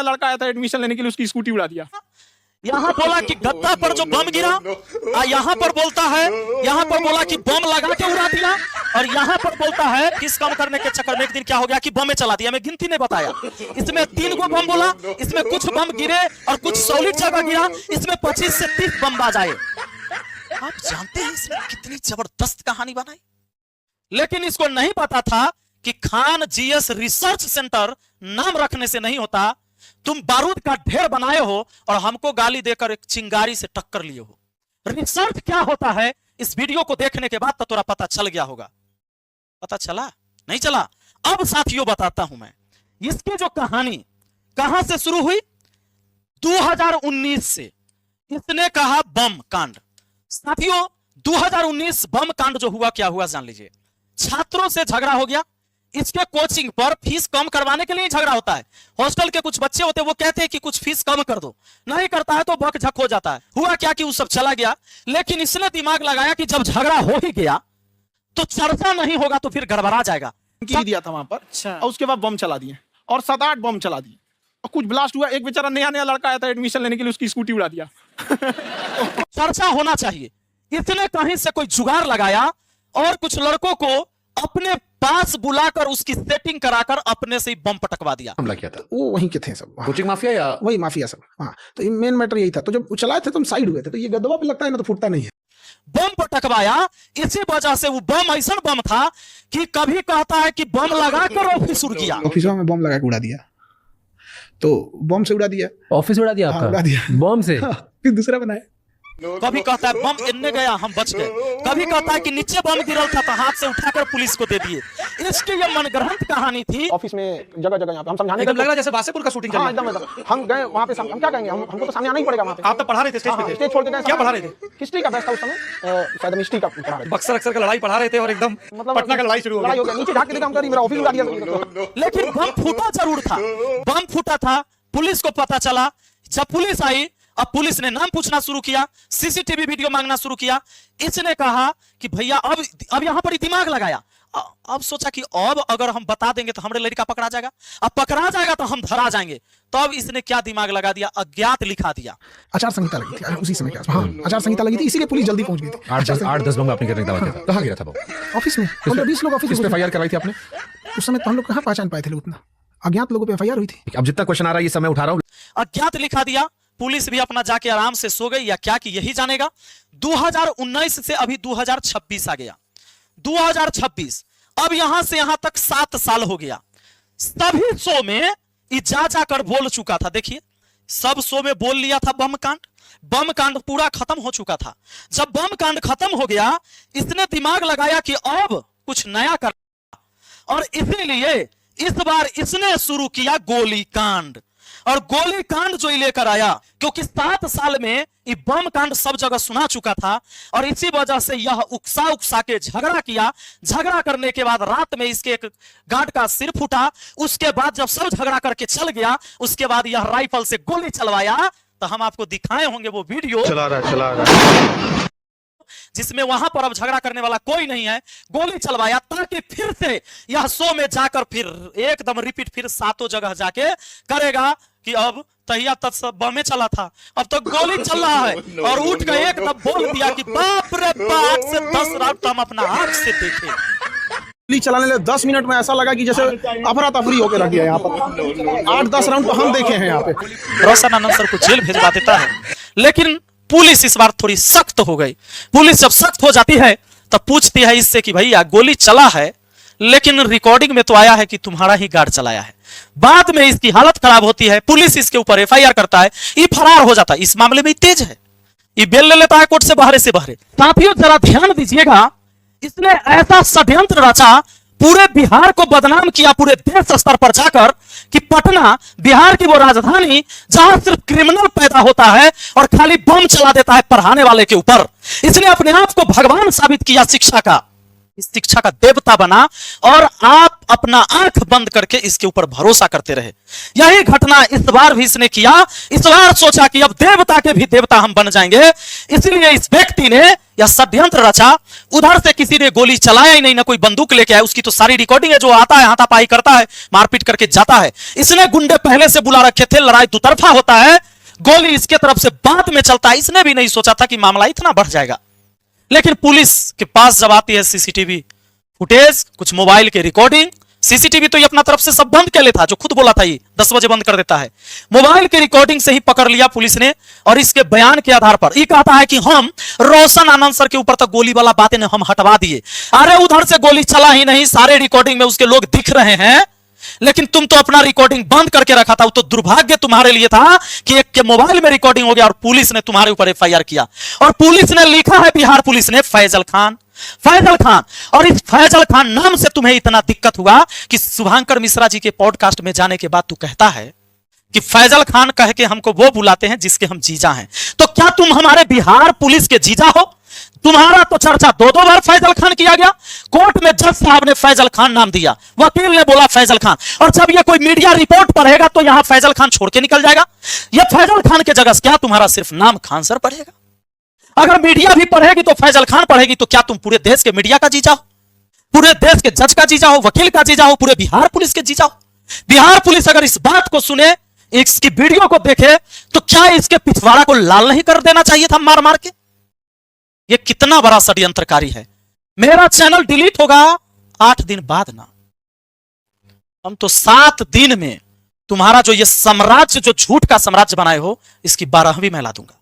लड़का आया था एडमिशन लेने के लिए, उसकी स्कूटी उड़ा दिया। यहाँ बोला कि गद्दा पर जो बम गिरा, यहाँ पर बोलता है, यहाँ पर बोला कि बम लगा के उड़ा दिया, और यहाँ पर बोलता है किस काम करने के चक्कर में एक दिन क्या हो गया कि बम में चला दिया। मैं गिनती नहीं बताया, इसमें 3 गो बम बोला, इसमें कुछ बम गिरे और कुछ सॉलिड जगह गिरा, इसमें 25 से 30 बम बाज आए। आप जानते हैं इसने कितनी जबरदस्त कहानी बनाई, लेकिन इसको नहीं पता था कि खान जीएस रिसर्च सेंटर नाम रखने से नहीं होता। तुम बारूद का ढेर बनाए हो और हमको गाली देकर एक चिंगारी से टक्कर लिए हो। रिसर्च क्या होता है इस वीडियो को देखने के बाद तो थोड़ा पता चल गया होगा। पता चला? नहीं चला? अब साथियों बताता हूं मैं इसकी जो कहानी कहां से शुरू हुई। 2019 से इसने कहा बम कांड। साथियों 2019 बम कांड जो हुआ, क्या हुआ जान लीजिए। छात्रों से झगड़ा हो गया। इसके कोचिंग पर फीस कम करवाने के लिए झगड़ा होता है। हॉस्टल के कुछ बच्चे होते हैं, वो कहते हैं कि कुछ फीस कम कर दो, नहीं करता है तो बक झक हो जाता है। हुआ क्या कि वो सब चला गया, लेकिन इसने दिमाग लगाया कि जब झगड़ा हो ही गया तो चर्चा नहीं होगा तो फिर गड़बड़ा जाएगा। दिया था वहां पर। अच्छा। और उसके बाद बम चला दिए और 7-8 बम चला दिए और कुछ ब्लास्ट हुआ। एक बेचारा नया लड़का आया था एडमिशन लेने के लिए, उसकी स्कूटी उड़ा दिया। चर्चा होना चाहिए। इसने कहीं से कोई जुगाड़ लगाया और कुछ लड़कों को अपने पास बुलाकर उसकी सेटिंग कराकर अपने से ही बम पटकवा दिया। हमला किया था वो वहीं के थे सब, कोचिंग माफिया या वही माफिया सब। हाँ, तो मेन मैटर यही था। तो जब चलाए थे तो हम साइड हुए थे, तो ये गदवा पे लगता है ना तो फूटता नहीं है। बम पटकवाया, इसी वजह से वो बम ऐसा बम था कि कभी कहता है कि बम लगाकर ऑफिस उड़ गया। ऑफिस में बम लगा के उड़ा दिया, तो बम से उड़ा दिया। ऑफिस उड़ा दिया आपका? उड़ा दिया बम से। फिर दूसरा बनाया। कभी कहता है बम इनने गया हम बच गए, कभी कहता है कि नीचे बम गिरल था तो हाथ से उठाकर पुलिस को दे दिए। इसकी ये मनगढ़ंत कहानी थी। ऑफिस में जगह जगह हम समझाने एकदम लग रहा जैसे वासेपुर का शूटिंग चल रहा है। एकदम हम गए वहां पे, हम क्या कहेंगे, हमको तो सामने आना ही पड़ेगा वहां पे। आप तो पढ़ा रहे थे स्टेज पे, स्टेज छोड़ के गए। क्या पढ़ा रहे थे? हिस्ट्री का बेस्ट था उस समय, शायद हिस्ट्री का पढ़ा रहे थे। बक्सर अक्सर का लड़ाई पढ़ा रहे थे और एकदम मतलब पटना का लड़ाई शुरू हो गई। नीचे झांक के देखा, हम मेरा ऑफिस उड़ा दिया। लेकिन बम फूटा जरूर था, बम फूटा था। पुलिस को पता चला। जब पुलिस आई, अब पुलिस ने नाम पूछना शुरू किया, सीसीटीवी वीडियो मांगना शुरू किया। इसने कहा कि भैया अब यहां पर ही दिमाग लगाया। अब सोचा कि अब अगर हम बता देंगे तो हमारे लड़का पकड़ा जाएगा, अब पकड़ा जाएगा तो हम धरा जाएंगे। तो अब इसने क्या दिमाग लगा दिया, अज्ञात लिखा दिया। आचार संहिता लगी थी उसी समय के। हाँ, आचार संहिता लगी थी, इसीलिए पुलिस जल्दी पहुंच गई थी। 8-10 बम आपने गिरने का दावा किया था। कहाँ गिरा था वो? ऑफिस में। हम 20 लोग ऑफिस में एफआईआर करवाई थी आपने? उस समय तो हम लोग कहाँ पहचान पाए थे उतना। अज्ञात लोगों पे एफआईआर हुई थी। अब जितना क्वेश्चन आ रहा है ये समय उठा रहा हूँ। अज्ञात लिखा दिया। पुलिस भी अपना जाके आराम से सो गई या क्या कि यही जानेगा। 2019 से अभी 2026 आ गया। 2026 अब यहां से यहां तक 7 साल हो गया। सभी शो में जा जाकर बोल चुका था। देखिए, सब शो में बोल लिया था बम कांड पूरा खत्म हो चुका था। जब बम कांड खत्म हो गया, इसने दिमाग लगाया कि अब कुछ नया कर, और इसीलिए इस बार इसने शुरू किया गोली कांड। और गोली कांड जो लेकर आया, क्योंकि 7 साल में ये बम कांड सब जगह सुना चुका था, और इसी वजह से यह उकसा के झगड़ा किया। झगड़ा करने के बाद रात में इसके एक गार्ड का सिर फूटा। उसके बाद जब सब झगड़ा करके चल गया, उसके बाद यह राइफल से गोली चलवाया। तो हम आपको दिखाए होंगे वो वीडियो चला रहा जिसमें वहां पर अब झगड़ा करने वाला कोई नहीं है। गोली चलवाया ताकि फिर से यह शो में जाकर फिर एकदम रिपीट फिर 7 जगह जाके करेगा कि अब तहिया तक सब बमे चला था, अब तो गोली चल रहा है। और उठ गए एकदम बोल दिया कि बाप रे बाप से 10 राउंड हम अपना आंख से देखे। गोली चलाने लगे 10 मिनट में ऐसा लगा कि जैसे अफरा तफरी होकर रख दिया। यहाँ पर 8-10 राउंड तो हम देखे हैं यहाँ पे। रोशन आनंद सर को जेल भेजवा देता है, लेकिन पुलिस इस बार थोड़ी सख्त हो गई। पुलिस जब सख्त हो जाती है तब पूछती है इससे कि भैया गोली चला है, लेकिन रिकॉर्डिंग में तो आया है कि तुम्हारा ही गार्ड चलाया है। बाद में इसकी हालत खराब होती है, पुलिस इसके ऊपर एफआईआर करता है, ये फरार हो जाता है। इस मामले में तेज है, ये बेल ले लेता है कोर्ट से बहरे। साथियों जरा ध्यान दीजिएगा, इसने ऐसा षड्यंत्र रचा, पूरे बिहार को बदनाम किया पूरे देश स्तर पर जाकर कि पटना बिहार की वो राजधानी जहां सिर्फ क्रिमिनल पैदा होता है और खाली बम चला देता है पढ़ाने वाले के ऊपर। इसने अपने आप को भगवान साबित किया शिक्षा का। इस शिक्षा का देवता बना और आप अपना आंख बंद करके इसके ऊपर भरोसा करते रहे। यही घटना इस बार भी इसने किया। इस बार सोचा कि अब देवता के भी देवता हम बन जाएंगे, इसलिए इस व्यक्ति ने यह षड्यंत्र रचा। उधर से किसी ने गोली चलाया ही नहीं, ना कोई बंदूक लेके आया, उसकी तो सारी रिकॉर्डिंग है, जो आता है हाथापाई करता है, मारपीट करके जाता है। इसने गुंडे पहले से बुला रखे थे, लड़ाई दुतरफा होता है, गोली इसके तरफ से बाद में चलता है। इसने भी नहीं सोचा था कि मामला इतना बढ़ जाएगा। लेकिन पुलिस के पास जब आती है सीसीटीवी फुटेज, कुछ मोबाइल के रिकॉर्डिंग, सीसीटीवी तो ये अपना तरफ से सब बंद कर लेता, जो खुद बोला था ये 10 बजे बंद कर देता है, मोबाइल की रिकॉर्डिंग से ही पकड़ लिया पुलिस ने। और इसके बयान के आधार पर ये कहता है कि हम रोशन आनंद सर के ऊपर तक गोली वाला बातें ने हम हटवा दिए। अरे उधर से गोली चला ही नहीं, सारे रिकॉर्डिंग में उसके लोग दिख रहे हैं, लेकिन तुम तो अपना रिकॉर्डिंग बंद करके रखा था। वो तो दुर्भाग्य तुम्हारे लिए था कि एक के मोबाइल में रिकॉर्डिंग हो गया और पुलिस ने तुम्हारे ऊपर एफआईआर किया। और पुलिस ने लिखा है, बिहार पुलिस ने, फैजल खान, फैजल खान। और इस फैजल खान नाम से तुम्हें इतना दिक्कत हुआ कि शुभांकर मिश्रा जी के पॉडकास्ट में जाने के बाद तू कहता है कि फैजल खान कह के हमको वो बुलाते हैं जिसके हम जीजा हैं। तो क्या तुम हमारे बिहार पुलिस के जीजा हो? तुम्हारा तो चर्चा 2-2 बार फैजल खान किया गया। कोर्ट में जज साहब ने फैजल खान नाम दिया, वकील ने बोला फैजल खान, और जब ये कोई मीडिया रिपोर्ट पढ़ेगा तो यहां फैजल खान छोड़ के निकल जाएगा। ये फैजल खान के जगह क्या तुम्हारा सिर्फ नाम खान सर पढ़ेगा? अगर मीडिया भी पढ़ेगी तो फैजल खान पढ़ेगी, तो क्या तुम पूरे देश के मीडिया का जीजा हो, पूरे देश के जज का जीजा हो, वकील का जीजा हो, पूरे बिहार पुलिस के जीजा हो? बिहार पुलिस अगर इस बात को सुने, इसकी वीडियो को देखे, तो क्या इसके पिछवाड़ा को लाल नहीं कर देना चाहिए था मार मार के? ये कितना बड़ा षड्यंत्रकारी है। मेरा चैनल डिलीट होगा 8 दिन बाद ना, हम तो 7 दिन में तुम्हारा जो ये साम्राज्य, जो झूठ का साम्राज्य बनाए हो, इसकी 12वीं मैं ला दूंगा।